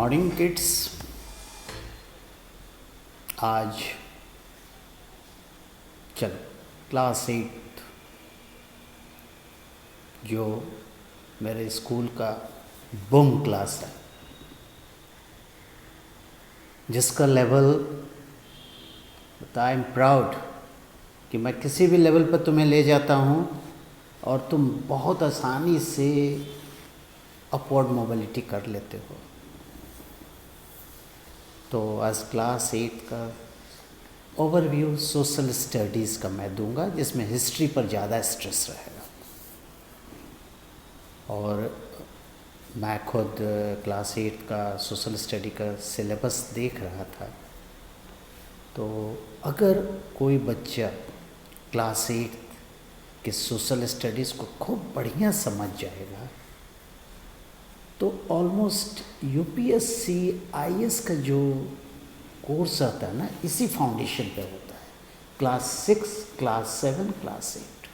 Morning kids. आज चलो class 8 जो मेरे स्कूल का बूम क्लास है, जिसका लेवल आई एम प्राउड कि मैं किसी भी लेवल पर तुम्हें ले जाता हूँ और तुम बहुत आसानी से अपवर्ड मोबिलिटी कर लेते हो। तो आज क्लास 8 का ओवरव्यू सोशल स्टडीज़ का मैं दूंगा, जिसमें हिस्ट्री पर ज़्यादा स्ट्रेस रहेगा। और मैं खुद क्लास 8 का सोशल स्टडी का सिलेबस देख रहा था, तो अगर कोई बच्चा क्लास 8 के सोशल स्टडीज़ को खूब बढ़िया समझ जाएगा तो ऑलमोस्ट यूपीएससी आईएएस का जो कोर्स आता है ना, इसी फाउंडेशन पे होता है। Class 6, class 7, class 8।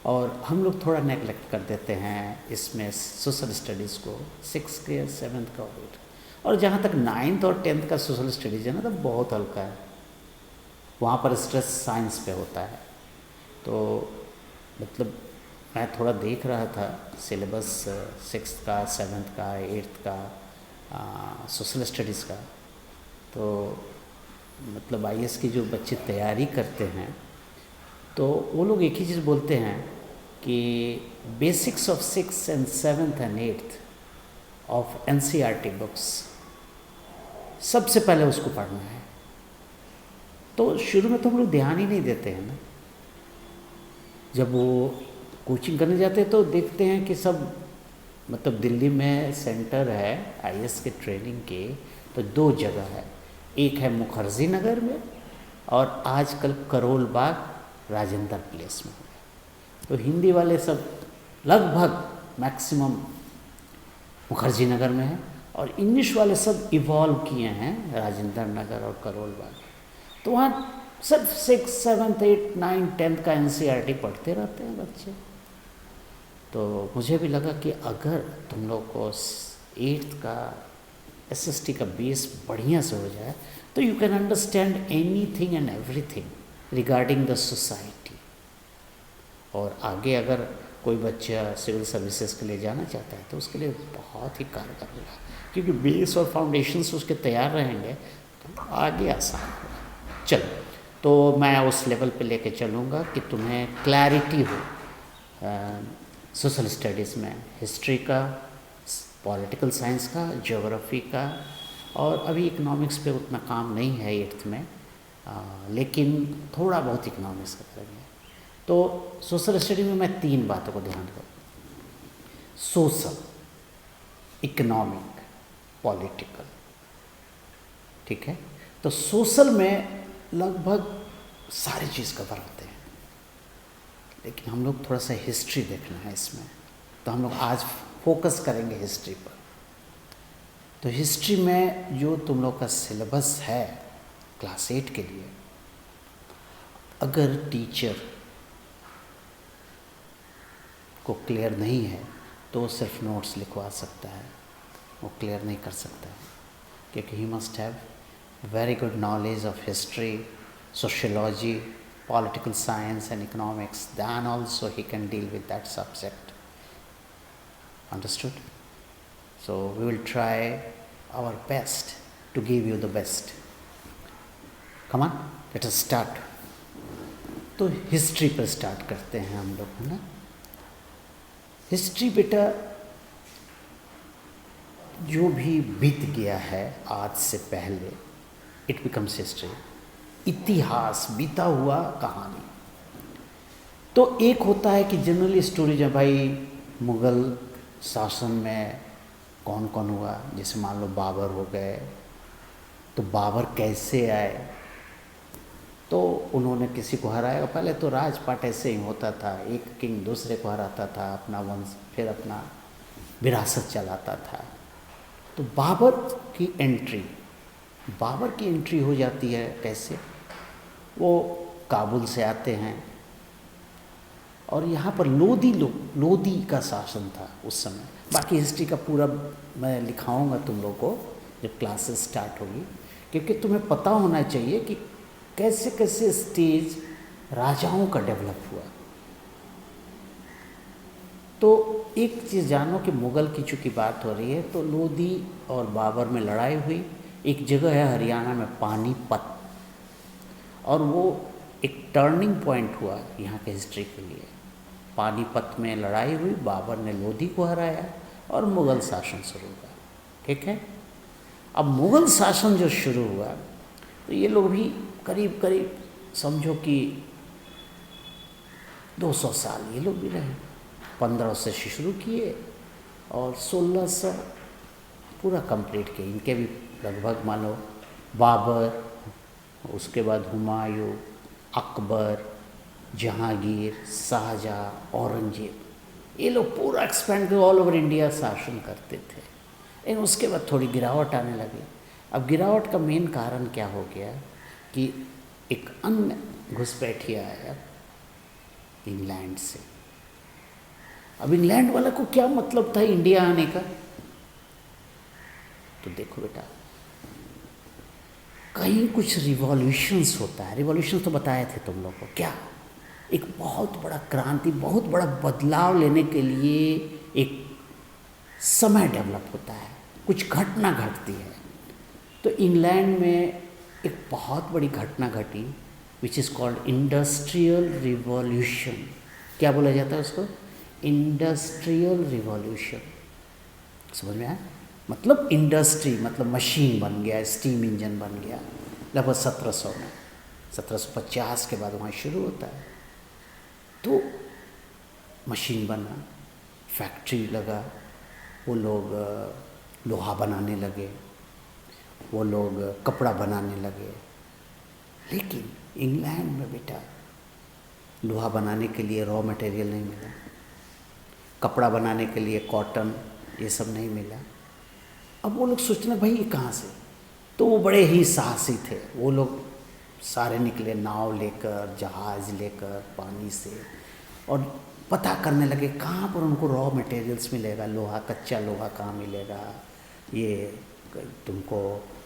और हम लोग थोड़ा नेगलेक्ट कर देते हैं इसमें सोशल स्टडीज़ को, 6 के 7th का 8। और जहाँ तक 9th और 10th का सोशल स्टडीज़ है ना, तो बहुत हल्का है। वहाँ पर स्ट्रेस साइंस पे होता है। तो मतलब मैं थोड़ा देख रहा था सिलेबस 6th का, 7th का, 8th का सोशल स्टडीज़ का। तो मतलब आईएएस की जो बच्चे तैयारी करते हैं तो वो लोग एक ही चीज़ बोलते हैं कि basics of 6th and 7th and 8th of NCERT books सबसे पहले उसको पढ़ना है। तो शुरू में तो हम लोग ध्यान ही नहीं देते हैं ना। जब वो कोचिंग करने जाते हैं तो देखते हैं कि सब मतलब दिल्ली में सेंटर है आईएएस के ट्रेनिंग के, तो 2 जगह है। एक है मुखर्जी नगर में और आजकल करोल बाग राजेंद्र प्लेस में। तो हिंदी वाले सब लगभग मैक्सिमम मुखर्जी नगर में है और इंग्लिश वाले सब इवॉल्व किए हैं राजेंद्र नगर और करोल बाग। तो वहाँ सिर्फ 6, 7, 8, 9, 10th का एनसीईआरटी पढ़ते रहते हैं बच्चे। तो मुझे भी लगा कि अगर तुम लोग को 8th का एसएसटी का बेस बढ़िया से हो जाए तो you can understand anything and everything regarding the society. और आगे अगर कोई बच्चा सिविल सर्विसेज के लिए जाना चाहता है तो उसके लिए बहुत ही कारगर होगा, क्योंकि बेस और फाउंडेशंस उसके तैयार रहेंगे तो आगे आसान होगा। चलो, तो मैं उस लेवल पे लेके चलूँगा कि तुम्हें क्लैरिटी हो सोशल स्टडीज़ में, हिस्ट्री का, पॉलिटिकल साइंस का, ज्योग्राफी का। और अभी इकोनॉमिक्स पे उतना काम नहीं है 8th में, लेकिन थोड़ा बहुत इकोनॉमिक्स का करेंगे। तो सोशल स्टडी में मैं 3 बातों को ध्यान दूँ: सोशल, इकोनॉमिक, पॉलिटिकल। ठीक है। तो सोशल में लगभग सारी चीज़ कवर होते हैं, लेकिन हम लोग थोड़ा सा हिस्ट्री देखना है इसमें, तो हम लोग आज फोकस करेंगे हिस्ट्री पर। तो हिस्ट्री में जो तुम लोग का सिलेबस है क्लास 8 के लिए, अगर टीचर को क्लियर नहीं है तो वो सिर्फ नोट्स लिखवा सकता है, वो क्लियर नहीं कर सकता है, क्योंकि he must have very good knowledge of history, sociology, political science and economics, then also he can deal with that subject. Understood? So we will try our best to give you the best. Come on, let us start. तो history पर start करते हैं हम लोग, है ना। History बेटा जो भी बीत गया है आज से पहले, इट बिकम्स हिस्ट्री। इतिहास, बीता हुआ कहानी। तो एक होता है कि जनरली स्टोरीज है भाई, मुग़ल शासन में कौन कौन हुआ, जैसे मान लो बाबर हो गए, तो बाबर कैसे आए, तो उन्होंने किसी को हराया। पहले तो राजपाट ऐसे ही होता था, एक किंग दूसरे को हराता था, अपना वंश फिर अपना विरासत चलाता था। तो बाबर की एंट्री हो जाती है कैसे, वो काबुल से आते हैं, और यहाँ पर लोदी का शासन था उस समय। बाकी हिस्ट्री का पूरा मैं लिखाऊंगा तुम लोग को जब क्लासेस स्टार्ट होगी, क्योंकि तुम्हें पता होना चाहिए कि कैसे कैसे स्टेज राजाओं का डेवलप हुआ। तो एक चीज़ जानो कि मुग़ल की चूँकि बात हो रही है, तो लोदी और बाबर में लड़ाई हुई। एक जगह है हरियाणा में पानीपत, और वो एक टर्निंग पॉइंट हुआ यहाँ के हिस्ट्री के लिए। पानीपत में लड़ाई हुई, बाबर ने लोदी को हराया और मुग़ल शासन शुरू हुआ। ठीक है। अब मुग़ल शासन जो शुरू हुआ तो ये लोग भी करीब करीब समझो कि 200 साल ये लोग भी रहे। 1500 से शुरू किए और 1600 पूरा कंप्लीट किए। इनके भी लगभग मानो बाबर, उसके बाद हुमायूं, अकबर, जहांगीर, शाहजहाँ, औरंगजेब, ये लोग पूरा एक्सपेंड ऑल ओवर इंडिया शासन करते थे। लेकिन उसके बाद थोड़ी गिरावट आने लगी। अब गिरावट का मेन कारण क्या हो गया कि एक अन्य घुसपैठिया आया इंग्लैंड से। अब इंग्लैंड वाला को क्या मतलब था इंडिया आने का? तो देखो बेटा, कहीं कुछ रिवॉल्यूशंस होता है। रिवॉल्यूशन तो बताए थे तुम लोग को, क्या एक बहुत बड़ा क्रांति, बहुत बड़ा बदलाव लेने के लिए एक समय डेवलप होता है, कुछ घटना घटती है। तो इंग्लैंड में एक बहुत बड़ी घटना घटी which is called industrial revolution. क्या बोला जाता है उसको? Industrial revolution. समझ में आया? मतलब इंडस्ट्री मतलब मशीन बन गया, स्टीम इंजन बन गया लगभग 1700 में। 1750 के बाद वहाँ शुरू होता है। तो मशीन बना, फैक्ट्री लगा, वो लोग लोहा बनाने लगे, वो लोग कपड़ा बनाने लगे। लेकिन इंग्लैंड में बेटा लोहा बनाने के लिए रॉ मटेरियल नहीं मिला, कपड़ा बनाने के लिए कॉटन ये सब नहीं मिला। अब वो लोग सोचने भाई ये कहाँ से? तो वो बड़े ही साहसी थे। वो लोग सारे निकले नाव लेकर, जहाज़ लेकर पानी से, और पता करने लगे कहाँ पर उनको रॉ मटेरियल्स मिलेगा। लोहा, कच्चा लोहा कहाँ मिलेगा, ये तुमको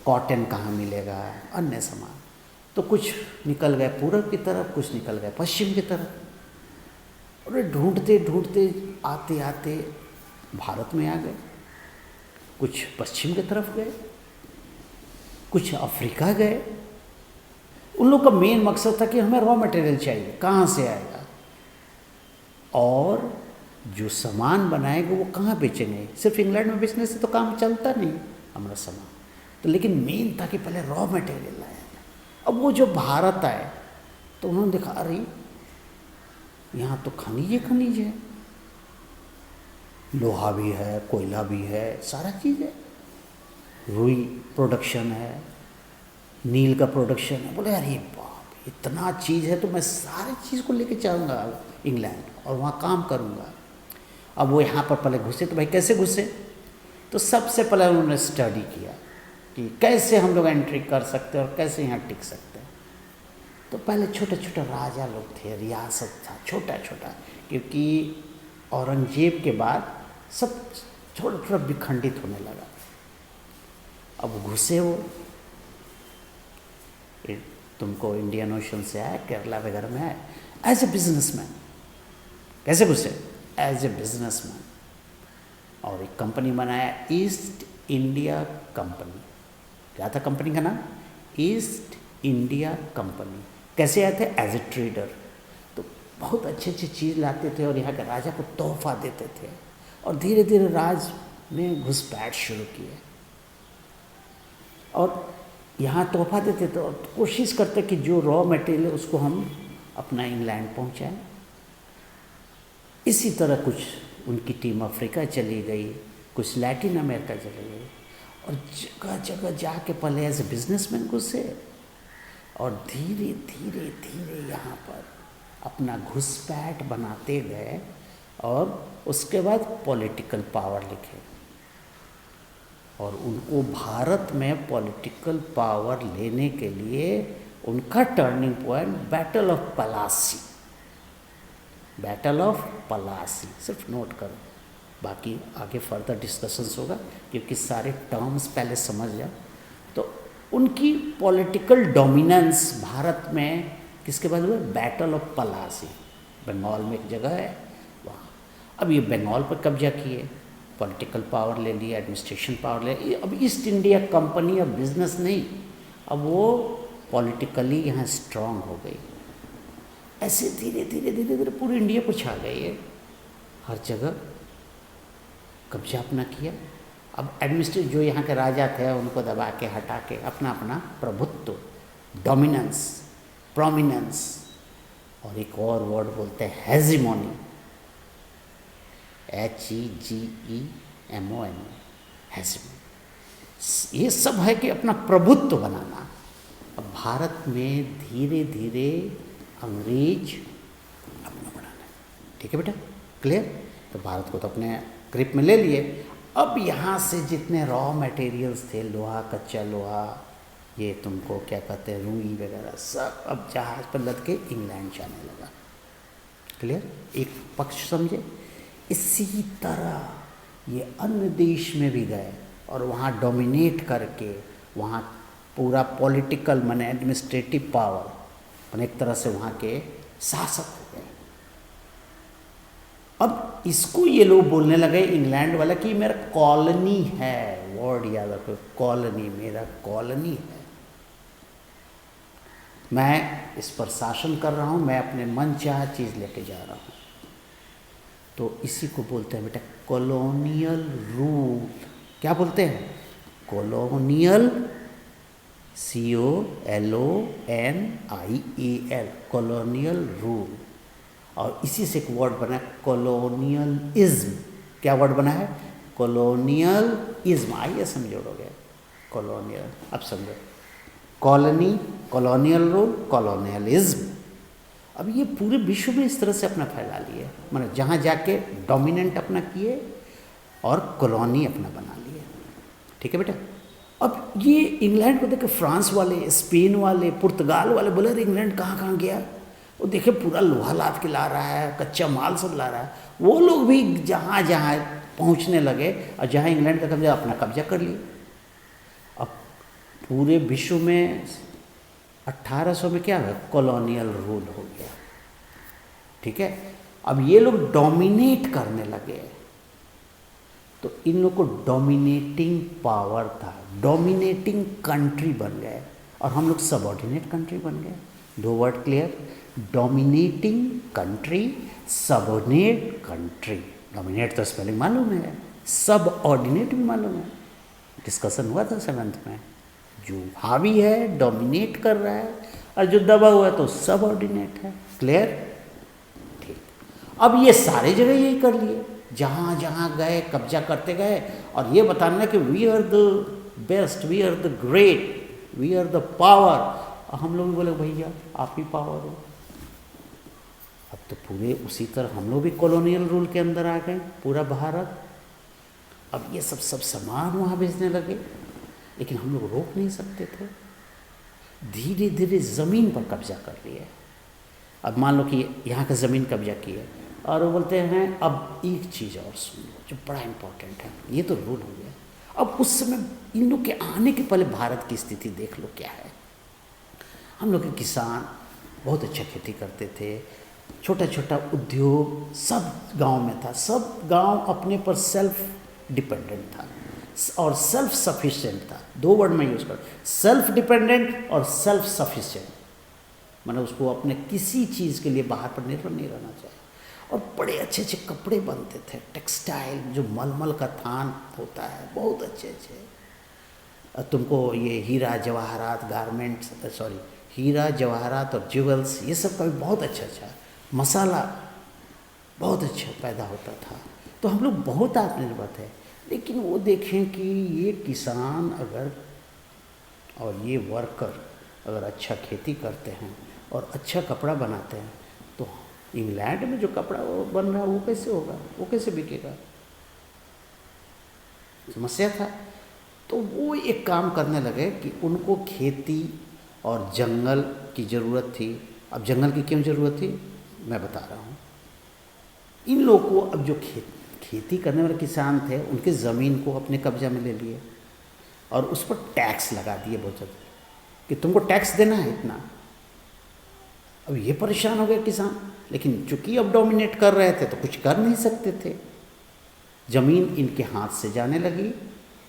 कॉटन कहाँ मिलेगा, अन्य सामान। तो कुछ निकल गए पूरब की तरफ, कुछ निकल गए पश्चिम की तरफ। और ढूंढते ढूंढते आते आते भारत में आ गए। कुछ पश्चिम की तरफ गए, कुछ अफ्रीका गए। उन लोग का मेन मकसद था कि हमें रॉ मटेरियल चाहिए, कहाँ से आएगा, और जो सामान बनाएंगे वो कहाँ बेचेंगे। सिर्फ इंग्लैंड में बेचने से तो काम चलता नहीं हमारा सामान। तो लेकिन मेन था कि पहले रॉ मटेरियल लाया। अब वो जो भारत आए तो उन्होंने देखा अरे यहाँ तो खनिज ही खनिज है, लोहा भी है, कोयला भी है, सारा चीज़ है, रुई प्रोडक्शन है, नील का प्रोडक्शन है। बोले अरे बाप इतना चीज़ है तो मैं सारी चीज़ को लेके जाऊँगा इंग्लैंड और वहाँ काम करूँगा। अब वो यहाँ पर पहले घुसे तो भाई कैसे घुसे? तो सबसे पहले उन्होंने स्टडी किया कि कैसे हम लोग एंट्री कर सकते हैं और कैसे यहाँ टिक सकते हैं। तो पहले छोटे छोटे राजा लोग थे, रियासत था छोटा छोटा, क्योंकि औरंगजेब के बाद सब थोड़ा थोड़ा विखंडित होने लगा। अब घुसे वो, तुमको इंडियन ओशन से आया, केरला वगैरह में आया एज ए बिजनेसमैन। कैसे घुसे? As a businessman. और एक कंपनी बनाया, ईस्ट इंडिया कंपनी। क्या था कंपनी का नाम? East India Company. कैसे आए थे? As a trader. तो बहुत अच्छी अच्छी चीज़ लाते थे और यहाँ के राजा को तोहफा देते थे, और धीरे धीरे राज में घुसपैठ शुरू किए। और यहाँ तोहफा देते थे और कोशिश करते कि जो रॉ मटेरियल है उसको हम अपना इंग्लैंड पहुँचाएँ। इसी तरह कुछ उनकी टीम अफ्रीका चली गई, कुछ लैटिन अमेरिका चली गई, और जगह जगह जाके पहले एज ए बिजनेसमैन घुसे और धीरे धीरे धीरे यहाँ पर अपना घुसपैठ बनाते गए, और उसके बाद पॉलिटिकल पावर लिखे। और उनको भारत में पॉलिटिकल पावर लेने के लिए उनका turning point battle of Plassey. Battle of Plassey, सिर्फ नोट करो, बाकी आगे फर्दर डिस्कशंस होगा, क्योंकि सारे टर्म्स पहले समझ जाओ। तो उनकी पॉलिटिकल डोमिनेंस भारत में किसके बाद हुआ? बैटल ऑफ पलासी, बंगाल में एक जगह है वहाँ। अब ये बंगाल पर कब्जा किए, पॉलिटिकल पावर ले लिया, एडमिनिस्ट्रेशन पावर ले लिया। अब ईस्ट इंडिया कंपनी अब बिजनेस नहीं, अब वो पॉलिटिकली यहाँ स्ट्रांग हो गई। ऐसे धीरे धीरे धीरे धीरे पूरे इंडिया पर छा गई है, हर जगह कब्जा अपना किया। अब एडमिनिस्ट्रेट जो यहाँ के राजा थे उनको दबा के हटा के अपना अपना प्रभुत्व, डोमिनेंस, प्रोमिनेंस, और एक और वर्ड बोलते हैं हेजिमोनी, HEGEMON, हेजिमोनी। ये सब है कि अपना प्रभुत्व बनाना। अब भारत में धीरे धीरे अंग्रेज अपना बनाना, ठीक है बेटा, क्लियर? तो भारत को तो अपने ग्रिप में ले लिए। अब यहाँ से जितने रॉ मटेरियल्स थे, लोहा, कच्चा लोहा, ये तुमको क्या कहते हैं, रुई वगैरह, सब अब जहाज़ पर लद के इंग्लैंड जाने लगा। क्लियर? एक पक्ष समझे। इसी तरह ये अन्य देश में भी गए और वहाँ डोमिनेट करके वहाँ पूरा पॉलिटिकल माने एडमिनिस्ट्रेटिव पावर, माने एक तरह से वहाँ के शासक हो गए। अब इसको ये लोग बोलने लगे इंग्लैंड वाला कि मेरा कॉलोनी है, वर्ड याद रखो, कॉलोनी, मेरा कॉलोनी है, मैं इस पर शासन कर रहा हूँ, मैं अपने मन चाह चीज़ लेके जा रहा हूँ। तो इसी को बोलते हैं बेटा कॉलोनियल रूल। क्या बोलते हैं? Colonial, COLONIAL, colonial rule. और इसी से एक वर्ड बना है कॉलोनियलिज्म। क्या वर्ड बना है? कॉलोनियलिज्म। आइए समझोगे, कॉलोनियल, अब समझो, कॉलोनी, कॉलोनियल रूल, कॉलोनियलिज्म। अब ये पूरे विश्व में इस तरह से अपना फैला लिए, मतलब जहाँ जाके डोमिनेंट अपना किए और कॉलोनी अपना बना लिए। ठीक है बेटा? अब ये इंग्लैंड को देखे फ्रांस वाले, स्पेन वाले, पुर्तगाल वाले बोले अरे इंग्लैंड कहाँ कहाँ गया, वो देखे पूरा लोहा लाद के ला रहा है, कच्चा माल सब ला रहा है। वो लोग भी जहाँ जहाँ पहुँचने लगे और जहाँ इंग्लैंड का कब्जा, अपना कब्जा कर लिए। अब पूरे विश्व में 1800 में क्या है? कॉलोनियल रूल हो गया। ठीक है? अब ये लोग डोमिनेट करने लगे, तो इन लोग को डोमिनेटिंग पावर था, डोमिनेटिंग कंट्री बन गए, और हम लोग सबऑर्डिनेट कंट्री बन गए। दो word clear? Dominating country, subordinate country. Dominate तो स्पेलिंग मालूम है, सबऑर्डिनेट भी मालूम है, डिस्कशन हुआ था 7th में। जो हावी है डोमिनेट कर रहा है, और जो दबा हुआ है तो सबऑर्डिनेट है। क्लियर? ठीक। अब ये सारे जगह यही कर लिए, जहाँ जहाँ गए कब्जा करते गए, और ये बताना कि we are the best, we are the great, we are the power. हम लोग भी बोले भैया आप ही पावर हो। अब तो पूरे उसी तरह हम लोग भी कॉलोनियल रूल के अंदर आ गए, पूरा भारत। अब ये सब सामान वहाँ भेजने लगे, लेकिन हम लोग रोक नहीं सकते थे। धीरे धीरे ज़मीन पर कब्जा कर लिए। अब मान लो कि यहाँ का ज़मीन कब्जा की है, और वो बोलते हैं अब एक चीज़ और सुन लो जो बड़ा इम्पोर्टेंट है, ये तो रूल हो गया। अब उस समय इन लोग के आने के पहले भारत की स्थिति देख लो क्या है। हम लोग के किसान बहुत अच्छा खेती करते थे, छोटा छोटा उद्योग सब गांव में था, सब गांव अपने पर सेल्फ डिपेंडेंट था और सेल्फ सफिशिएंट था। दो वर्ड में यूज़ कर, सेल्फ डिपेंडेंट और सेल्फ सफिशिएंट, मतलब उसको अपने किसी चीज़ के लिए बाहर पर निर्भर नहीं रहना चाहिए। और बड़े अच्छे अच्छे कपड़े बनते थे, टेक्सटाइल, जो मलमल का थान होता है, बहुत अच्छे अच्छे। तुमको ये हीरा जवाहरात गारमेंट्स, सॉरी हीरा जवाहरात और ज्वेल्स, ये सब का भी बहुत अच्छा अच्छा मसाला बहुत अच्छा पैदा होता था। तो हम लोग बहुत आत्मनिर्भर थे। लेकिन वो देखें कि ये किसान अगर और ये वर्कर अगर अच्छा खेती करते हैं और अच्छा कपड़ा बनाते हैं, तो इंग्लैंड में जो कपड़ा वो बन रहा है वो कैसे होगा, वो कैसे बिकेगा? समस्या था। तो वो एक काम करने लगे कि उनको खेती और जंगल की ज़रूरत थी। अब जंगल की क्यों ज़रूरत थी मैं बता रहा हूँ। इन लोगों को अब जो खेती करने वाले किसान थे उनके ज़मीन को अपने कब्जा में ले लिए और उस पर टैक्स लगा दिए बहुत ज़्यादा कि तुमको टैक्स देना है इतना। अब ये परेशान हो गए किसान, लेकिन चूंकि अब डोमिनेट कर रहे थे तो कुछ कर नहीं सकते थे। ज़मीन इनके हाथ से जाने लगी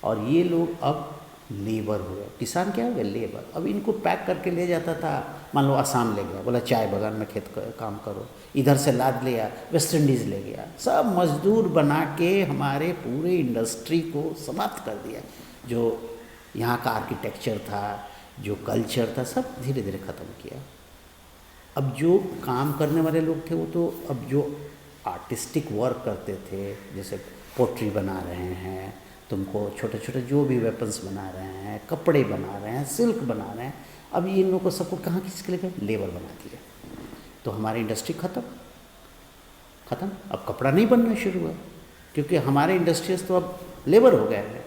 और ये लोग अब लेबर हो गए। किसान क्या हो गए? लेबर। अब इनको पैक करके ले जाता था, मान लो आसाम ले गया, बोला चाय बागान में काम करो, इधर से लाद लिया वेस्ट इंडीज़ ले गया, सब मजदूर बना के हमारे पूरे इंडस्ट्री को समाप्त कर दिया। जो यहाँ का आर्किटेक्चर था, जो कल्चर था, सब धीरे धीरे ख़त्म किया। अब जो काम करने वाले लोग थे वो तो अब जो आर्टिस्टिक वर्क करते थे, जैसे पोट्री बना रहे हैं, तुमको छोटे छोटे जो भी वेपन्स बना रहे हैं, कपड़े बना रहे हैं, सिल्क बना रहे हैं, अब इन लोगों को सबको कहाँ किसके लिए गए? लेबर बना दिया। तो हमारी इंडस्ट्री ख़त्म। अब कपड़ा नहीं बनना शुरू हुआ क्योंकि हमारे इंडस्ट्रीज तो अब लेबर हो गए हैं।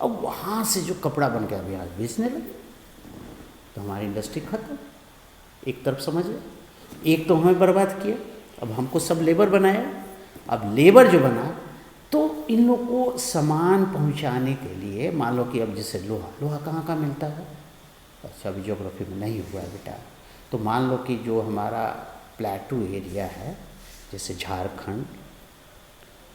अब वहाँ से जो कपड़ा बन गया अभी आज बेचने लगे, तो हमारी इंडस्ट्री ख़त्म। एक तरफ समझ लो, एक तो हमें बर्बाद किया, अब हमको सब लेबर बनाया। अब लेबर जो बना तो इन लोग को सामान पहुंचाने के लिए, मान लो कि अब जैसे लोहा कहाँ का मिलता है? अच्छा अभी ज्योग्राफी में नहीं हुआ है बेटा, तो मान लो कि जो हमारा प्लेटू एरिया है, जैसे झारखंड,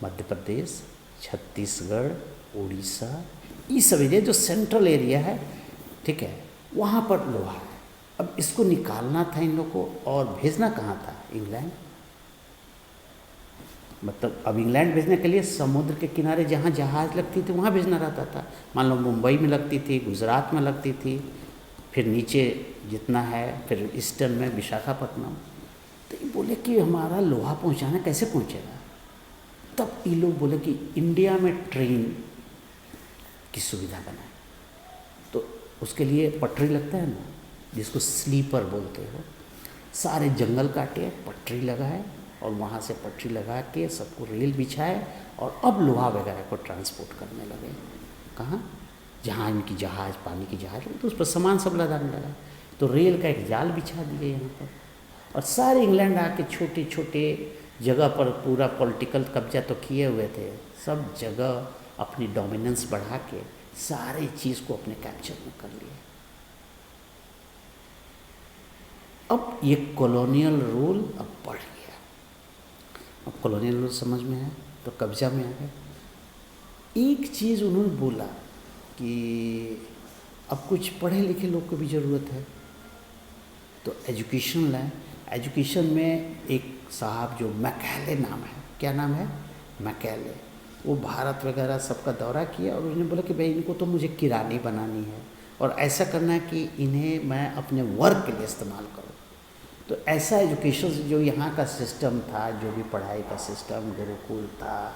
मध्य प्रदेश, छत्तीसगढ़, उड़ीसा, ये सब एरिया जो सेंट्रल एरिया है, ठीक है, वहाँ पर लोहा है। अब इसको निकालना था इन लोग को और भेजना कहाँ था? इंग्लैंड। मतलब अब इंग्लैंड भेजने के लिए समुद्र के किनारे जहाँ जहाज़ लगती थी वहाँ भेजना रहता था। मान लो मुंबई में लगती थी, गुजरात में लगती थी, फिर नीचे जितना है, फिर ईस्टर्न में विशाखापट्टनम। तो ये बोले कि हमारा लोहा पहुँचाना कैसे पहुँचेगा? तब ये लोग बोले कि इंडिया में ट्रेन की सुविधा बनाए। तो उसके लिए पटरी लगता है ना, जिसको स्लीपर बोलते हो, सारे जंगल काटे, पटरी लगाए और वहाँ से पटरी लगा के सबको रेल बिछाए और अब लोहा वगैरह को ट्रांसपोर्ट करने लगे। कहाँ? जहाँ इनकी जहाज़, पानी की जहाज़, तो उस पर सामान सब लदाने लगा। तो रेल का एक जाल बिछा दिए यहाँ पर और सारे इंग्लैंड आके छोटे छोटे जगह पर पूरा पॉलिटिकल कब्जा तो किए हुए थे, सब जगह अपनी डोमिनेंस बढ़ा के सारे चीज़ को अपने कैप्चर में कर लिए। अब ये कॉलोनियल रूल अब बढ़ गया। अब कॉलोनियल रूल समझ में आया तो कब्जा में आ गया। एक चीज़ उन्होंने बोला कि अब कुछ पढ़े लिखे लोग को भी ज़रूरत है, तो एजुकेशन लाए। एजुकेशन में एक साहब जो मैकेले नाम है, क्या नाम है? मैकेले। वो भारत वगैरह सबका दौरा किया और उन्होंने बोला कि भाई इनको तो मुझे किरानी बनानी है और ऐसा करना है कि इन्हें मैं अपने वर्क के लिए इस्तेमाल करूँ। तो ऐसा एजुकेशन जो यहाँ का सिस्टम था, जो भी पढ़ाई का सिस्टम, गुरुकुल था,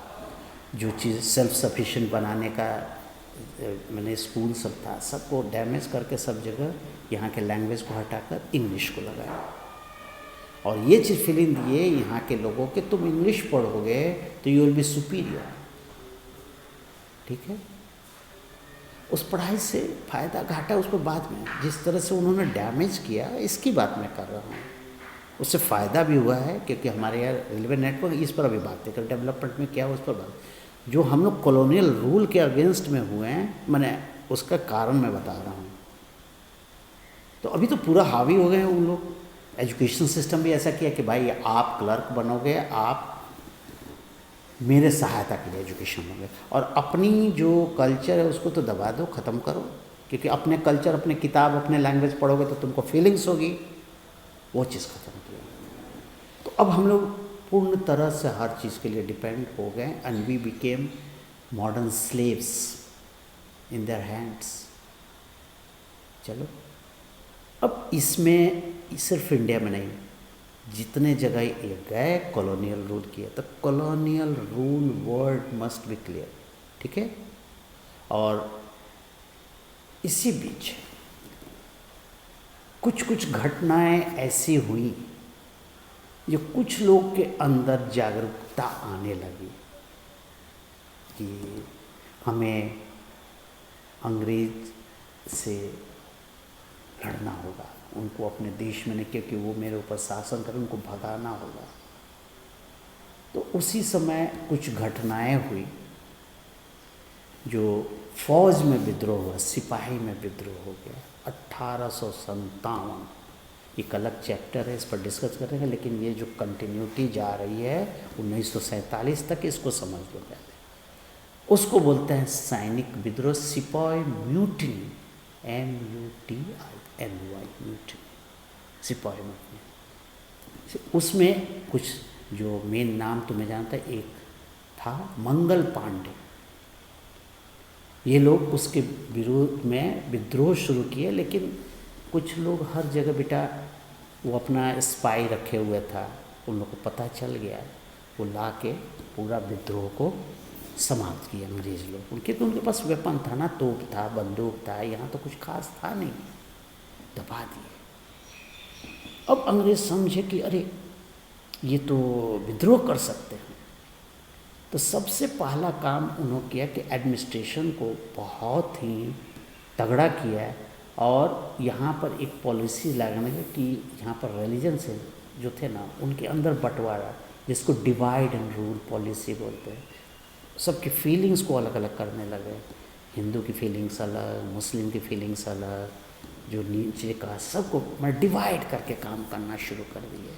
जो चीज़ सेल्फ सफिशिएंट बनाने का मैंने स्कूल सब था, सबको डैमेज करके सब जगह यहाँ के लैंग्वेज को हटाकर इंग्लिश को लगाया और ये चीज़ फीलिंग दिए यहाँ के लोगों के, तुम इंग्लिश पढ़ोगे तो यू विल बी सुपीरियर। ठीक है, उस पढ़ाई से फ़ायदा घाटा उस पर बाद में, जिस तरह से उन्होंने डैमेज किया इसकी बात मैं कर रहा हूँ। उससे फ़ायदा भी हुआ है क्योंकि हमारे यहाँ रेलवे नेटवर्क, इस पर अभी बात नहीं कर, डेवलपमेंट में क्या हुआ उस पर बात। जो हम लोग कॉलोनियल रूल के अगेंस्ट में हुए हैं, मैंने उसका कारण मैं बता रहा हूँ। तो अभी तो पूरा हावी हो गए हैं उन लोग। एजुकेशन सिस्टम भी ऐसा किया कि भाई आप क्लर्क बनोगे, आप मेरे सहायता के लिए एजुकेशन होंगे, और अपनी जो कल्चर है उसको तो दबा दो, ख़त्म करो, क्योंकि अपने कल्चर, अपने किताब, अपने लैंग्वेज पढ़ोगे तो तुमको फीलिंग्स होगी, वो चीज़ ख़त्म किया। तो अब हम लोग पूर्ण तरह से हर चीज़ के लिए डिपेंड हो गए and we became modern slaves in their hands. चलो, अब इसमें सिर्फ इंडिया में नहीं, जितने जगह ये गए कॉलोनियल रूल किया, तो colonial rule word must be clear. ठीक है, और इसी बीच कुछ कुछ घटनाएं ऐसी हुई जो कुछ लोग के अंदर जागरूकता आने लगी कि हमें अंग्रेज से लड़ना होगा, उनको अपने देश में नहीं, क्योंकि वो मेरे ऊपर शासन कर, उनको भगाना होगा। तो उसी समय कुछ घटनाएं हुई, जो फौज में विद्रोह हुआ, सिपाही में विद्रोह हो गया 1857। एक अलग चैप्टर है, इस पर डिस्कस करेंगे, लेकिन ये जो कंटिन्यूटी जा रही है 1947 तक, इसको समझ लो पहले। उसको बोलते हैं सैनिक विद्रोह, सिपाही म्यूटिनी, MUTINY, म्यूटिनी, सिपाही म्यूटिनी। उसमें कुछ जो मेन नाम तुम्हें जानता है, एक था मंगल पांडे। ये लोग उसके विरोध में विद्रोह शुरू किए, लेकिन कुछ लोग हर जगह बेटा वो अपना स्पाई रखे हुए था, उन लोग को पता चल गया, वो ला के पूरा विद्रोह को समाप्त किया अंग्रेज लोग। उनके पास वेपन था ना, तोप था, बंदूक था, यहाँ तो कुछ खास था नहीं, दबा दिए। अब अंग्रेज समझे कि अरे ये तो विद्रोह कर सकते हैं, तो सबसे पहला काम उन्होंने किया कि एडमिनिस्ट्रेशन को बहुत ही तगड़ा किया, और यहाँ पर एक पॉलिसी लगाने लगे कि यहाँ पर रिलीजन से जो थे ना, उनके अंदर बंटवारा, जिसको डिवाइड एंड रूल पॉलिसी बोलते हैं। सबकी फीलिंग्स को अलग अलग करने लगे, हिंदू की फीलिंग्स अलग, मुस्लिम की फीलिंग्स अलग, जो नीचे का, सबको मैं डिवाइड करके काम करना शुरू कर दिए।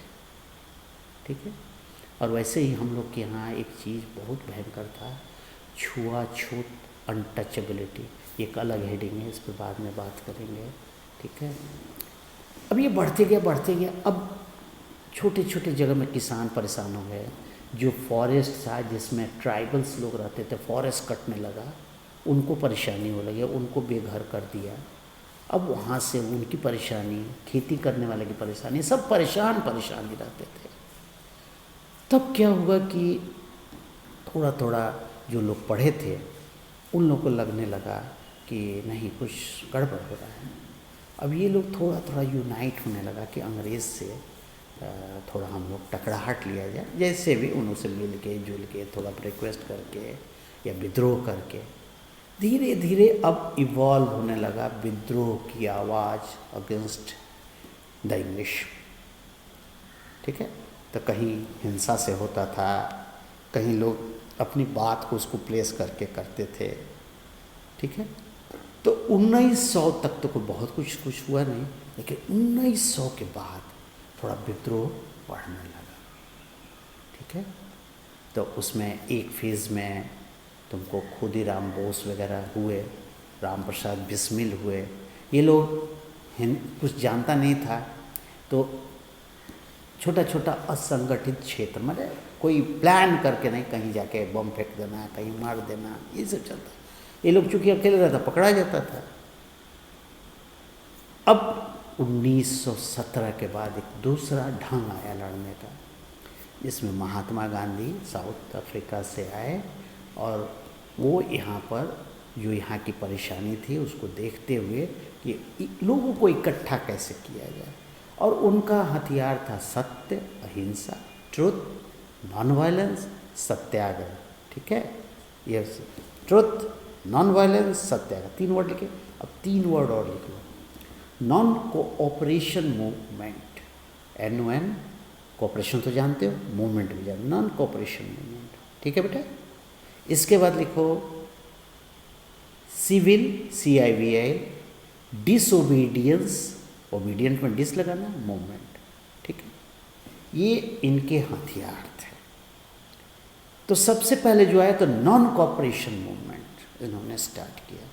ठीक है। और वैसे ही हम लोग के यहाँ एक चीज़ बहुत भयंकर था, छुआछूत, अनटचेबिलिटी। एक अलग हेडिंग है, इस पर बाद में बात करेंगे। ठीक है। अब ये बढ़ते गया। अब छोटे छोटे जगह में किसान परेशान हो गए। जो फॉरेस्ट था जिसमें ट्राइबल्स लोग रहते थे, फॉरेस्ट कटने लगा, उनको परेशानी हो लगी, उनको बेघर कर दिया। अब वहाँ से उनकी परेशानी, खेती करने वाले की परेशानी, सब परेशान ही रहते थे। तब क्या हुआ कि थोड़ा थोड़ा जो लोग पढ़े थे उन लोगों को लगने लगा कि नहीं, कुछ गड़बड़ हो रहा है। अब ये लोग थोड़ा थोड़ा यूनाइट होने लगा कि अंग्रेज़ से थोड़ा हम लोग टकराहट लिया जाए, जैसे भी उनसे मिल के जुल के, थोड़ा रिक्वेस्ट करके या विद्रोह करके, धीरे धीरे अब इवॉल्व होने लगा विद्रोह की आवाज़ अगेंस्ट द इंग्लिश। ठीक है। तो कहीं हिंसा से होता था, कहीं लोग अपनी बात को उसको प्लेस करके करते थे। ठीक है। तो 1900 तक तो कोई बहुत कुछ हुआ नहीं, लेकिन 1900 के बाद थोड़ा विद्रोह बढ़ने लगा। ठीक है। तो उसमें एक फेज़ में तुमको खुदीराम बोस वगैरह हुए, राम प्रसाद बिस्मिल हुए। ये लोग कुछ जानता नहीं था, तो छोटा छोटा असंगठित क्षेत्र, मतलब कोई प्लान करके नहीं, कहीं जाके बम फेंक देना, कहीं मार देना, ये सब चलता। ये लोग चूँकि अकेले रहता, पकड़ा जाता था। अब 1917 के बाद एक दूसरा ढंग आया लड़ने का, जिसमें महात्मा गांधी साउथ अफ्रीका से आए, और वो यहाँ पर जो यहाँ की परेशानी थी उसको देखते हुए कि लोगों को इकट्ठा कैसे किया जाए, और उनका हथियार था सत्य, अहिंसा, ट्रुथ, नॉन वायलेंस, सत्याग्रह। ठीक है। ये truth, non violence, Satyagraha, 3 word लिखे। अब 3 वर्ड और लिख लो, non cooperation movement, NON, cooperation तो जानते हो, मूवमेंट भी जानते, नॉन कोऑपरेशन मूवमेंट। ठीक है बेटा। इसके बाद लिखो सिविल, CIVL, डिसोबीडियंस, ओबीडियंट में डिस लगाना, मूवमेंट। ठीक है। ये इनके हथियार थे। तो सबसे पहले जो आया तो नॉन कोऑपरेशन मूवमेंट इन्होंने स्टार्ट किया।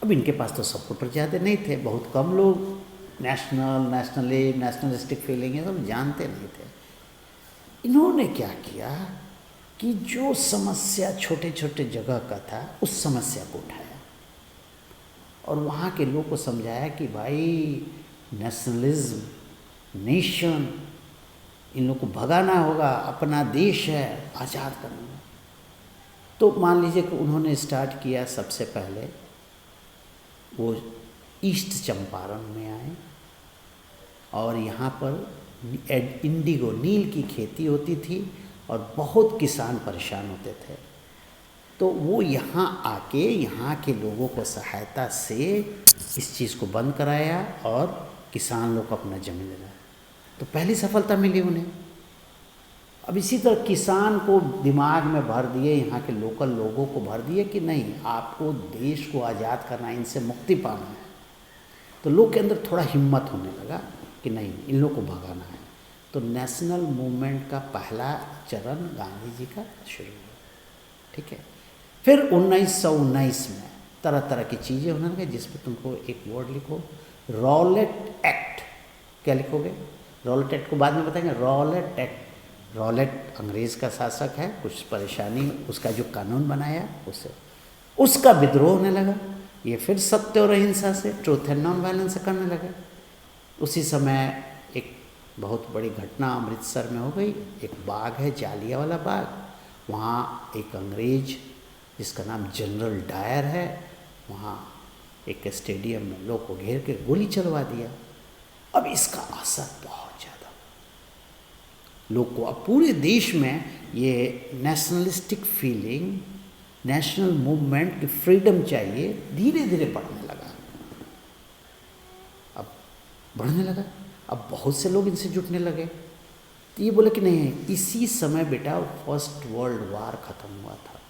अब इनके पास तो सपोर्टर ज़्यादा नहीं थे, बहुत कम लोग नेशनलिस्टिक फीलिंग है सब जानते नहीं थे। इन्होंने क्या किया कि जो समस्या छोटे छोटे जगह का था उस समस्या को उठाया, और वहाँ के लोग को समझाया कि भाई नेशनलिज्म, नेशन, इन लोग को भगाना होगा, अपना देश है, आज़ाद करना। तो मान लीजिए कि उन्होंने स्टार्ट किया, सबसे पहले वो ईस्ट चंपारण में आए, और यहाँ पर इंडिगो, नील की खेती होती थी, और बहुत किसान परेशान होते थे। तो वो यहाँ आके यहाँ के लोगों को सहायता से इस चीज़ को बंद कराया, और किसान लोग को अपना ज़मीन दिलाया। तो पहली सफलता मिली उन्हें। अब इसी तरह किसान को दिमाग में भर दिए, यहाँ के लोकल लोगों को भर दिए कि नहीं, आपको देश को आज़ाद करना है, इनसे मुक्ति पाना है। तो लोग के अंदर थोड़ा हिम्मत होने लगा कि नहीं, इन लोग को भगाना है। तो नेशनल मूवमेंट का पहला चरण गांधी जी का शुरू हुआ, ठीक है। फिर 1919 में तरह तरह की चीज़ें होने लगी, जिसमें तुमको एक वर्ड लिखो, रॉलेट एक्ट। क्या लिखोगे? रॉलेट एक्ट को बाद में बताएंगे। रॉलेट एक्ट, रॉलेट अंग्रेज़ का शासक है, कुछ परेशानी, उसका जो कानून बनाया उससे उसका विद्रोह होने लगा। ये फिर सत्य और अहिंसा से, ट्रूथ एंड नॉन वायलेंस से करने लगे। उसी समय एक बहुत बड़ी घटना अमृतसर में हो गई। एक बाग है, जालियांवाला बाग, वहाँ एक अंग्रेज जिसका नाम जनरल डायर है, वहाँ एक स्टेडियम में लोग को घेर के गोली चलवा दिया। अब इसका असर बहुत ज़्यादा, लोग को अब पूरे देश में ये नेशनलिस्टिक फीलिंग, नेशनल मूवमेंट की फ्रीडम चाहिए, धीरे धीरे बढ़ने लगा। अब बढ़ने लगा, अब बहुत से लोग इनसे जुटने लगे। तो ये बोले कि नहीं, इसी समय बेटा फर्स्ट वर्ल्ड वार ख़त्म हुआ था,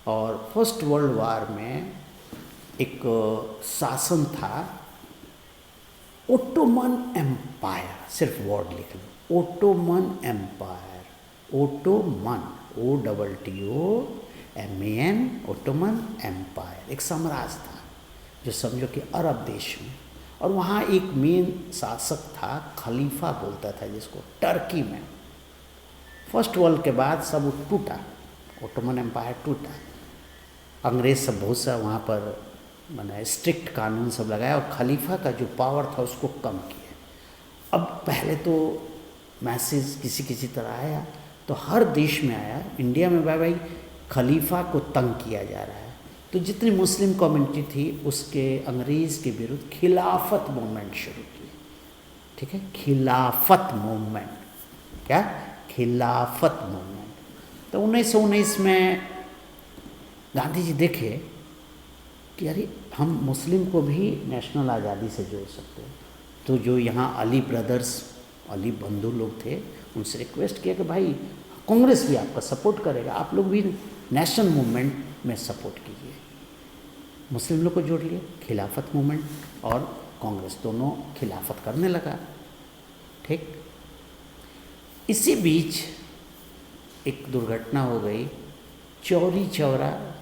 और फर्स्ट वर्ल्ड वार में एक शासन था ओटोमन एम्पायर। सिर्फ वर्ड लिख लो, Ottoman empire, Ottoman, OTTOMAN, Ottoman empire, एक साम्राज्य था जो समझो कि अरब देश में। और वहाँ एक मेन शासक था, खलीफा बोलता था जिसको, टर्की में। फर्स्ट वर्ल्ड के बाद सब टूटा, ओटोमन एम्पायर टूटा, अंग्रेज सब बहुत सा वहाँ पर मैंने स्ट्रिक्ट कानून सब लगाया, और खलीफा का जो पावर था उसको कम किया। अब पहले तो मैसेज किसी किसी तरह आया, तो हर देश में आया, इंडिया में भाई खलीफा को तंग किया जा रहा है। तो जितनी मुस्लिम कम्युनिटी थी उसके अंग्रेज़ के विरुद्ध खिलाफत मूवमेंट शुरू की, ठीक है, खिलाफत मूवमेंट। क्या? खिलाफत मूवमेंट। तो 1919 में गांधी जी देखे कि अरे हम मुस्लिम को भी नेशनल आज़ादी से जोड़ सकते हैं। तो जो यहाँ अली ब्रदर्स, अली बंधु लोग थे, उनसे रिक्वेस्ट किया कि भाई कांग्रेस भी आपका सपोर्ट करेगा, आप लोग भी नेशनल मूवमेंट में सपोर्ट कीजिए। मुस्लिम लोग को जोड़ लिए, खिलाफत मूवमेंट और कांग्रेस दोनों खिलाफत करने लगा, ठीक। इसी बीच एक दुर्घटना हो गई, चौरी चौरा,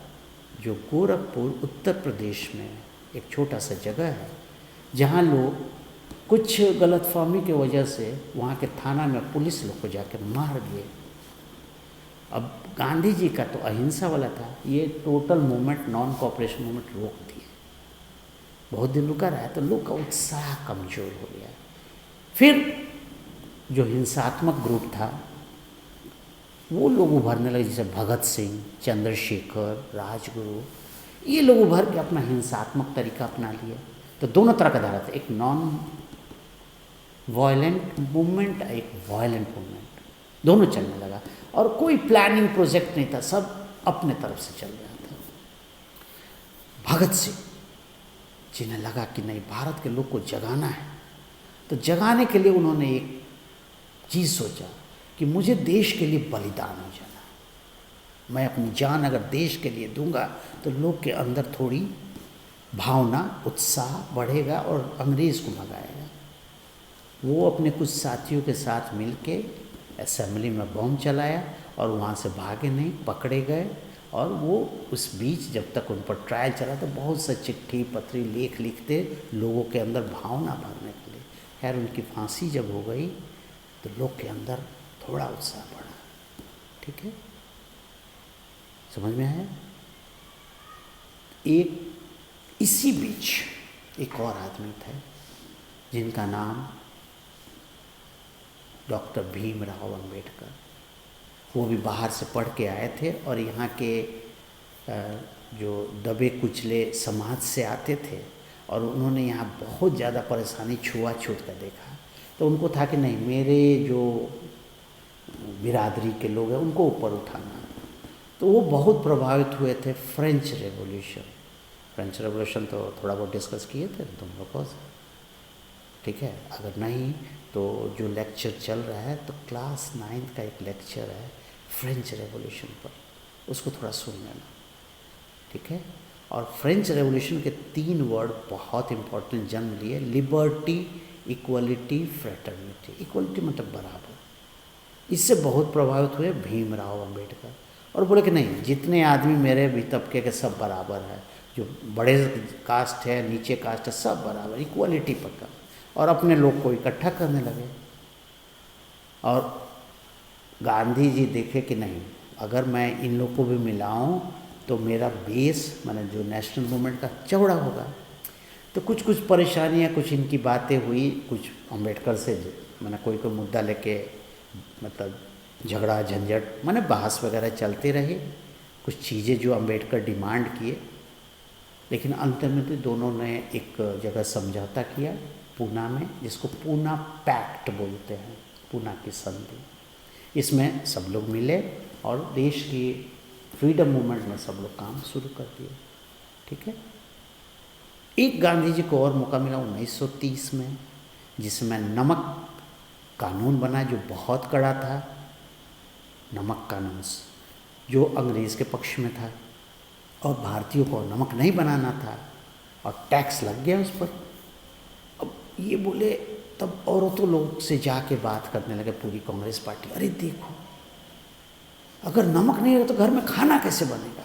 जो गोरखपुर उत्तर प्रदेश में एक छोटा सा जगह है, जहाँ लोग कुछ गलतफहमी की वजह से वहाँ के थाना में पुलिस लोग को जाकर मार दिए। अब गांधी जी का तो अहिंसा वाला था, ये total movement, non cooperation movement रोक दिए। बहुत दिन रुका रहा, तो लोग का उत्साह कमज़ोर हो गया। फिर जो हिंसात्मक ग्रुप था वो लोग उभरने लगे, जैसे भगत सिंह, चंद्रशेखर, राजगुरु, ये लोग उभर के अपना हिंसात्मक तरीका अपना लिया। तो दोनों तरह का धारा था, एक नॉन वायलेंट मूवमेंट, एक वायलेंट मूवमेंट, दोनों चलने लगा। और कोई प्लानिंग प्रोजेक्ट नहीं था, सब अपने तरफ से चल रहा था। भगत सिंह जिन्हें लगा कि नहीं, भारत के लोग को जगाना है, तो जगाने के लिए उन्होंने एक चीज़ सोचा कि मुझे देश के लिए बलिदान हो जाना है। मैं अपनी जान अगर देश के लिए दूंगा तो लोग के अंदर थोड़ी भावना, उत्साह बढ़ेगा और अंग्रेज़ को भगाएगा। वो अपने कुछ साथियों के साथ मिलके असेंबली में बम चलाया और वहाँ से भागे नहीं, पकड़े गए। और वो उस बीच जब तक उन पर ट्रायल चला तो बहुत सा चिट्ठी पत्री लेख लिखते लोगों के अंदर भावना भरने के लिए। खैर उनकी फांसी जब हो गई तो लोग के अंदर थोड़ा उत्साह बढ़ा, ठीक है, समझ में आया। एक इसी बीच एक और आदमी थे जिनका नाम डॉक्टर भीमराव अंबेडकर। वो भी बाहर से पढ़ के आए थे और यहाँ के जो दबे कुचले समाज से आते थे, और उन्होंने यहाँ बहुत ज़्यादा परेशानी छुआछूत का देखा। तो उनको था कि नहीं, मेरे जो बिरादरी के लोग हैं उनको ऊपर उठाना। तो वो बहुत प्रभावित हुए थे फ्रेंच रेवोल्यूशन। फ्रेंच रेवोल्यूशन तो थोड़ा बहुत डिस्कस किए थे तुम लोगों से, ठीक है। अगर नहीं तो जो लेक्चर चल रहा है तो क्लास 9th का एक लेक्चर है फ्रेंच रेवोल्यूशन पर, उसको थोड़ा सुन लेना, ठीक है। और फ्रेंच रेवोल्यूशन के 3 वर्ड बहुत इंपॉर्टेंट जन्म लिए, लिबर्टी, इक्वलिटी, फ्रेटर्निटी। इक्वलिटी मतलब बराबर। इससे बहुत प्रभावित हुए भीमराव अंबेडकर और बोले कि नहीं, जितने आदमी मेरे भी तबके के सब बराबर है, जो बड़े कास्ट है, नीचे कास्ट है, सब बराबर, इक्वलिटी पक्का। और अपने लोग को इकट्ठा करने लगे। और गांधी जी देखे कि नहीं, अगर मैं इन लोग को भी मिलाऊं तो मेरा बेस, माने जो नेशनल मूवमेंट का, चौड़ा होगा। तो कुछ कुछ परेशानियां, कुछ इनकी बातें हुई, कुछ अंबेडकर से मैंने कोई कोई मुद्दा लेके मतलब झगड़ा झंझट, माने बहस वगैरह चलते रहे। कुछ चीज़ें जो अंबेडकर डिमांड किए, लेकिन अंत में तो दोनों ने एक जगह समझौता किया पूना में, जिसको पूना पैक्ट बोलते हैं, पूना की संधि। इसमें सब लोग मिले और देश की फ्रीडम मूवमेंट में सब लोग काम शुरू कर दिए, ठीक है। एक गांधी जी को और मौका मिला 1930 में, जिसमें नमक कानून बना, जो बहुत कड़ा था। नमक कानून जो अंग्रेज़ के पक्ष में था और भारतीयों को नमक नहीं बनाना था और टैक्स लग गया उस पर। अब ये बोले, तब औरतों लोग से जाके बात करने लगे पूरी कांग्रेस पार्टी, अरे देखो, अगर नमक नहीं रहेगा तो घर में खाना कैसे बनेगा।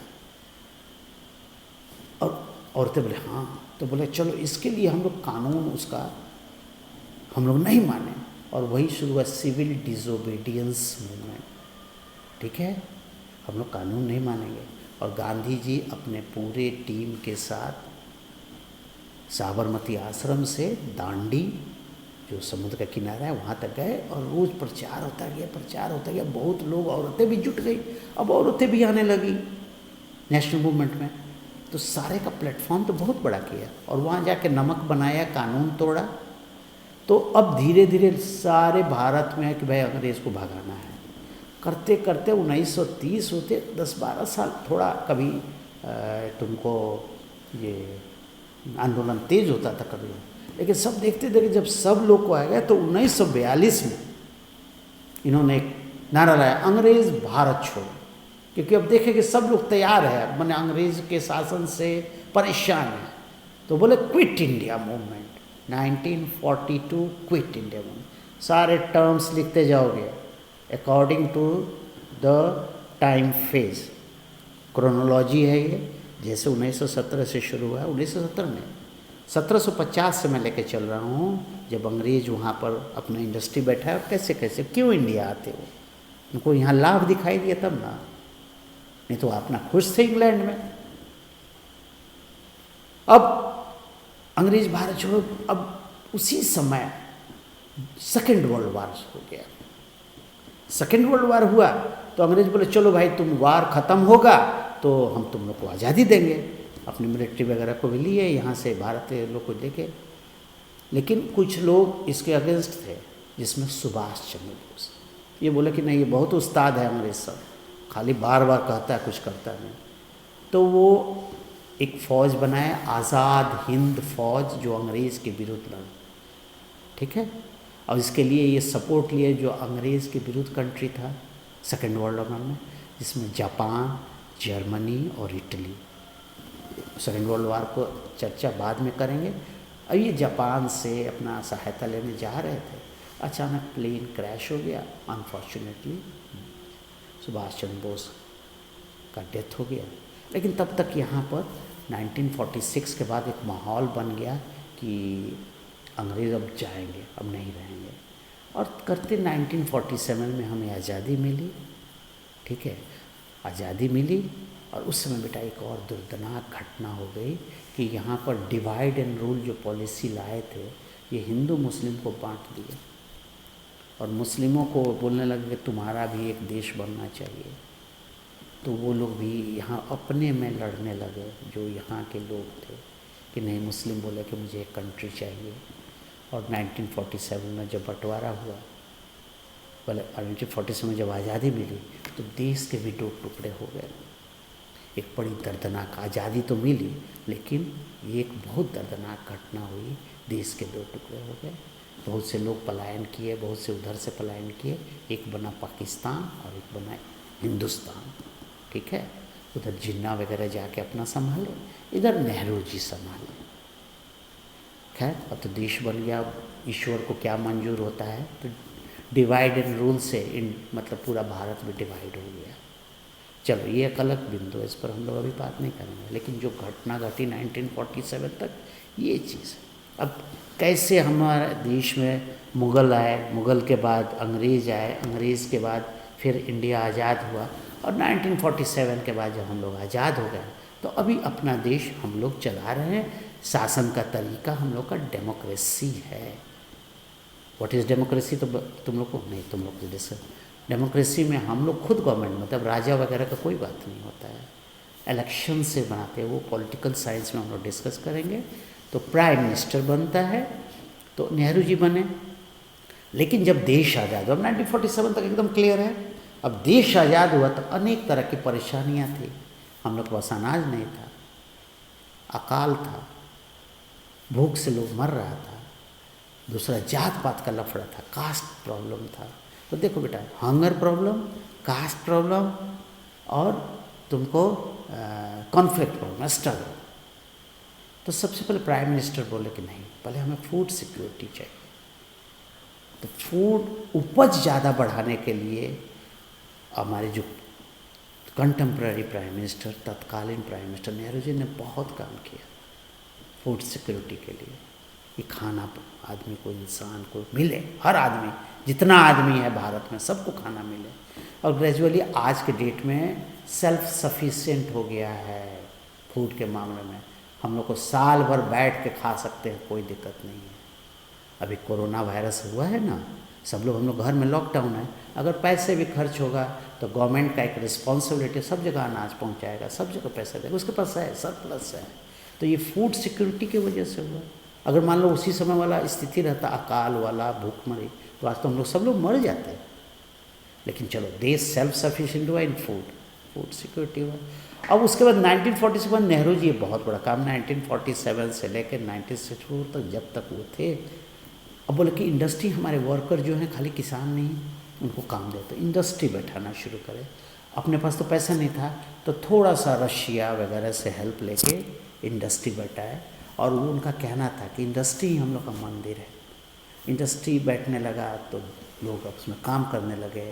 और औरतें बोले हाँ, तो बोले चलो इसके लिए हम लोग कानून उसका हम लोग नहीं माने, और वही शुरू हुआ सिविल डिसोबीडियंस मूवमेंट, ठीक है। हम लोग कानून नहीं मानेंगे। और गांधी जी अपने पूरे टीम के साथ साबरमती आश्रम से दांडी, जो समुद्र का किनारा है, वहाँ तक गए और रोज़ प्रचार होता गया, प्रचार होता गया। बहुत लोग, औरतें भी जुट गई, अब औरतें भी आने लगी नेशनल मूवमेंट में। तो सारे का प्लेटफॉर्म तो बहुत बड़ा किया और वहाँ जाके नमक बनाया, कानून तोड़ा। तो अब धीरे धीरे सारे भारत में है कि भाई अंग्रेज़ को भगाना है। करते करते 1930 होते 10-12 साल, थोड़ा कभी तुमको ये आंदोलन तेज होता था कभी, लेकिन सब देखते देखते जब सब लोग को आ गया तो 1942 में इन्होंने एक नारा लाया, अंग्रेज़ भारत छोड़ो। क्योंकि अब देखे कि सब लोग तैयार है, मैंने अंग्रेज़ के शासन से परेशान है, तो बोले quit India movement. 1942 quit India movement. सारे टर्म्स लिखते जाओगे according to the time phase, chronology है ये। जैसे 1917 से शुरू हुआ, 1917 में 1750 से मैं लेके चल रहा हूँ, जब अंग्रेज वहाँ पर अपना इंडस्ट्री बैठा है। कैसे कैसे क्यों इंडिया आते हो, उनको यहाँ लाभ दिखाई दिया तब ना, नहीं तो अपना खुश थे इंग्लैंड में। अब अंग्रेज भारत छोड़ो, अब उसी समय सेकेंड वर्ल्ड वार हो गया। सेकेंड वर्ल्ड वार हुआ तो अंग्रेज बोले चलो भाई, तुम वार ख़त्म होगा तो हम तुम लोग को आज़ादी देंगे। अपनी मिलिट्री वगैरह को भी लिए यहाँ से, भारतीय लोग को लेके। लेकिन कुछ लोग इसके अगेंस्ट थे, जिसमें सुभाष चंद्र बोस। ये बोले कि नहीं, ये बहुत उस्ताद है अंग्रेज सब, खाली बार बार कहता है, कुछ करता नहीं। तो वो एक फ़ौज बनाए, आज़ाद हिंद फ़ौज, जो अंग्रेज़ के विरुद्ध लड़, ठीक है। और इसके लिए ये सपोर्ट लिए जो अंग्रेज़ के विरुद्ध कंट्री था सेकेंड वर्ल्ड वॉर में, जिसमें जापान, जर्मनी और इटली। सेकेंड वर्ल्ड वार को चर्चा बाद में करेंगे। अब ये जापान से अपना सहायता लेने जा रहे थे, अचानक प्लेन क्रैश हो गया। अनफॉर्चुनेटली सुभाष चंद्र बोस का डेथ हो गया। लेकिन तब तक यहाँ पर 1946 के बाद एक माहौल बन गया कि अंग्रेज़ अब जाएंगे, अब नहीं रहेंगे। और करते 1947 में हमें आज़ादी मिली, ठीक है, आज़ादी मिली। और उस समय बेटा एक और दर्दनाक घटना हो गई कि यहाँ पर डिवाइड एंड रूल जो पॉलिसी लाए थे, ये हिंदू मुस्लिम को बांट दिए और मुस्लिमों को बोलने लगे कि तुम्हारा भी एक देश बनना चाहिए। तो वो लोग भी यहाँ अपने में लड़ने लगे, जो यहाँ के लोग थे, कि नहीं, मुस्लिम बोले कि मुझे एक कंट्री चाहिए। और 1947 में जब बंटवारा हुआ, बोले 1947 में जब आज़ादी मिली तो देश के भी दो टुकड़े हो गए। एक बड़ी दर्दनाक आज़ादी तो मिली, लेकिन ये एक बहुत दर्दनाक घटना हुई, देश के दो टुकड़े हो गए, बहुत से लोग पलायन किए, बहुत से उधर से पलायन किए, एक बना पाकिस्तान और एक बना हिंदुस्तान। ठीक है, उधर जिन्ना वगैरह जाके अपना संभाले, इधर नेहरू जी संभाले। खैर, अब तो देश बन गया, ईश्वर को क्या मंजूर होता है, तो डिवाइड एंड रूल से मतलब पूरा भारत में डिवाइड हो गया। चलो ये एक अलग बिंदु है, इस पर हम लोग अभी बात नहीं करेंगे, लेकिन जो घटना घटी 1947 तक, ये चीज़। अब कैसे हमारे देश में मुग़ल आए, मुग़ल के बाद अंग्रेज़ आए, अंग्रेज़ के बाद फिर इंडिया आज़ाद हुआ, और 1947 के बाद जब हम लोग आज़ाद हो गए, तो अभी अपना देश हम लोग चला रहे हैं। शासन का तरीका हम लोग का डेमोक्रेसी है। व्हाट इज़ डेमोक्रेसी, तो तुम लोग को नहीं, तुम लोग को डिस्कस। डेमोक्रेसी में हम लोग खुद गवर्नमेंट, मतलब राजा वगैरह का कोई बात नहीं होता है, इलेक्शन से बनाते हैं, वो पॉलिटिकल साइंस में हम लोग डिस्कस करेंगे। तो प्राइम मिनिस्टर बनता है, तो नेहरू जी बने। लेकिन जब देश आज़ाद हुआ, 1947 तक एकदम क्लियर है, अब देश आज़ाद हुआ तो अनेक तरह की परेशानियाँ थी। हम लोग के पास अनाज नहीं था, अकाल था, भूख से लोग मर रहा था, दूसरा जात पात का लफड़ा था, कास्ट प्रॉब्लम था। तो देखो बेटा, हंगर प्रॉब्लम, कास्ट प्रॉब्लम, और तुमको कॉन्फ्लिक्ट प्रॉब्लम, स्ट्रगल। तो सबसे पहले प्राइम मिनिस्टर बोले कि नहीं, पहले हमें फूड सिक्योरिटी चाहिए। तो फूड उपज ज़्यादा बढ़ाने के लिए हमारे जो कंटेम्प्रेरी प्राइम मिनिस्टर, तत्कालीन प्राइम मिनिस्टर नेहरू जी ने बहुत काम किया फूड सिक्योरिटी के लिए, कि खाना आदमी को, इंसान को मिले, हर आदमी, जितना आदमी है भारत में, सबको खाना मिले। और ग्रेजुअली आज के डेट में सेल्फ सफिशिएंट हो गया है फूड के मामले में। हम लोग को साल भर बैठ के खा सकते हैं, कोई दिक्कत नहीं है। अभी कोरोना वायरस हुआ है ना, सब लोग, हम लोग घर में लॉकडाउन है, अगर पैसे भी खर्च होगा तो गवर्नमेंट का एक रिस्पॉन्सिबिलिटी, सब जगह अनाज पहुंचाएगा, सब जगह पैसा देगा, उसके पास है, सरप्लस है। तो ये फूड सिक्योरिटी की वजह से हुआ। अगर मान लो उसी समय वाला स्थिति रहता, अकाल वाला, भूखमरी, तो आज तो हम लोग सब लोग मर जाते। लेकिन चलो, देश सेल्फ सफिशिएंट हुआ इन फूड सिक्योरिटी हुआ। अब उसके बाद 1947 नेहरू जी, बहुत बड़ा काम, 1947 से लेकर 1964 तक, जब तक वो थे, अब बोले कि इंडस्ट्री, हमारे वर्कर जो हैं, खाली किसान नहीं, उनको काम दे, तो इंडस्ट्री बैठाना शुरू करे। अपने पास तो पैसा नहीं था, तो थोड़ा सा रशिया वगैरह से हेल्प लेके इंडस्ट्री बैठाए। और वो उनका कहना था कि इंडस्ट्री ही हम लोग का मंदिर है। इंडस्ट्री बैठने लगा तो लोग उसमें काम करने लगे,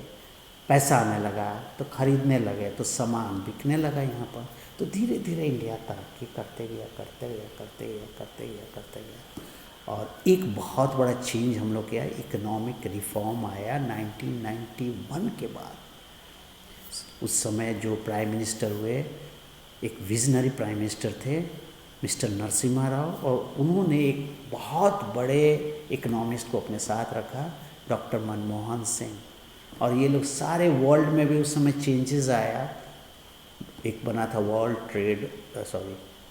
पैसा आने लगा तो खरीदने लगे, तो सामान बिकने लगा यहाँ पर। तो धीरे धीरे इंडिया तरक्की करते गया। और एक बहुत बड़ा चेंज हम लोग किया, इकोनॉमिक रिफॉर्म आया 1991 के बाद। उस समय जो प्राइम मिनिस्टर हुए, एक विजनरी प्राइम मिनिस्टर थे, मिस्टर नरसिम्हा राव, और उन्होंने एक बहुत बड़े इकोनॉमिस्ट को अपने साथ रखा, डॉक्टर मनमोहन सिंह। और ये लोग सारे वर्ल्ड में भी उस समय चेंजेस आया। एक बना था वर्ल्ड ट्रेड,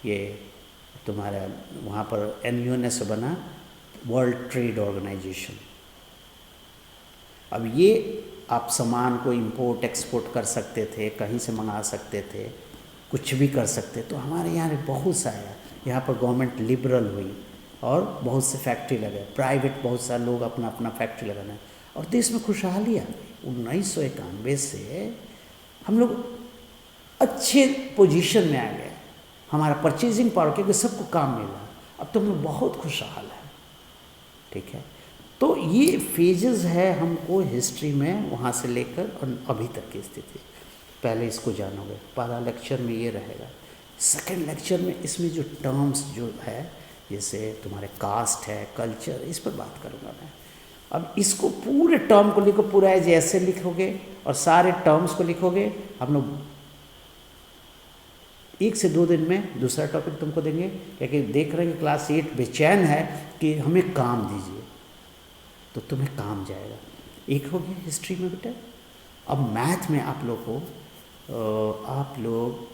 ये तुम्हारा वहाँ पर NUN से बना वर्ल्ड ट्रेड ऑर्गेनाइजेशन। अब ये आप सामान को इंपोर्ट एक्सपोर्ट कर सकते थे, कहीं से मंगा सकते थे, कुछ भी कर सकते। तो हमारे यहाँ बहुत सा आया, यहाँ पर गवर्नमेंट लिबरल हुई और बहुत से फैक्ट्री लगे, प्राइवेट बहुत सारे लोग अपना अपना फैक्ट्री लगाना, और देश में खुशहाली आ गई। 1991 से हम लोग अच्छे पोजीशन में आ गए, हमारा परचेजिंग पावर, क्योंकि सबको काम मिला, अब तो हम लोग बहुत खुशहाल है। ठीक है, तो ये फेजेस है हमको हिस्ट्री में, वहाँ से लेकर और अभी तक की स्थिति। पहले इसको जानोगे, पहला लेक्चर में ये रहेगा। सेकंड लेक्चर में इसमें जो टर्म्स जो है, जैसे तुम्हारे कास्ट है, कल्चर, इस पर बात करूँगा मैं। अब इसको पूरे टर्म को लिखो, पूरा जैसे लिखोगे और सारे टर्म्स को लिखोगे, हम लोग 1 से 2 दिन में दूसरा टॉपिक तुमको देंगे, क्योंकि देख रहे हैं कि क्लास 8 बेचैन है कि हमें काम दीजिए, तो तुम्हें काम जाएगा। एक हो गया हिस्ट्री में बेटा। अब मैथ में आप लोग को आप लोग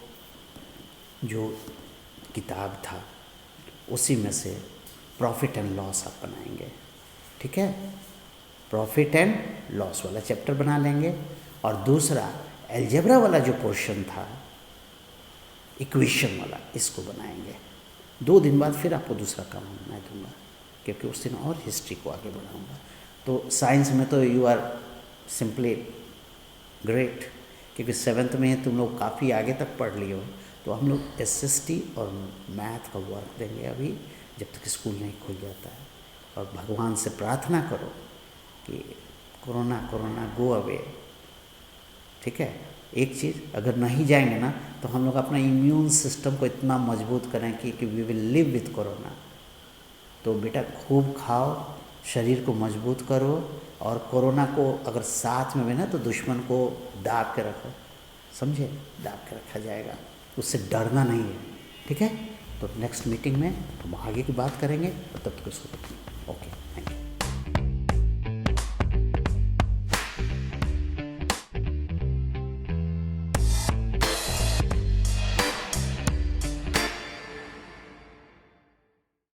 जो किताब था उसी में से प्रॉफिट एंड लॉस आप बनाएंगे। ठीक है, प्रॉफिट एंड लॉस वाला चैप्टर बना लेंगे। और दूसरा अलजेब्रा वाला जो पोर्शन था, इक्वेशन वाला, इसको बनाएंगे। 2 दिन बाद फिर आपको दूसरा काम मैं दूंगा, क्योंकि उस दिन और हिस्ट्री को आगे बढ़ाऊंगा। तो साइंस में तो यू आर सिंपली ग्रेट, क्योंकि 7th में तुम लोग काफ़ी आगे तक पढ़ लिए हो। तो हम लोग एसएसटी और मैथ का वर्क देंगे अभी, जब तक स्कूल नहीं खुल जाता है। और भगवान से प्रार्थना करो कि कोरोना कोरोना गो अवे, ठीक है। एक चीज़, अगर नहीं जाएंगे ना तो हम लोग अपना इम्यून सिस्टम को इतना मजबूत करें कि we will live with corona. तो बेटा खूब खाओ, शरीर को मजबूत करो, और कोरोना को अगर साथ में भी ना तो दुश्मन को दाब के रखो, समझे, दाब के रखा जाएगा, उससे डरना नहीं है, ठीक है। तो नेक्स्ट मीटिंग में हम आगे की बात करेंगे, तब तक उसको ओके।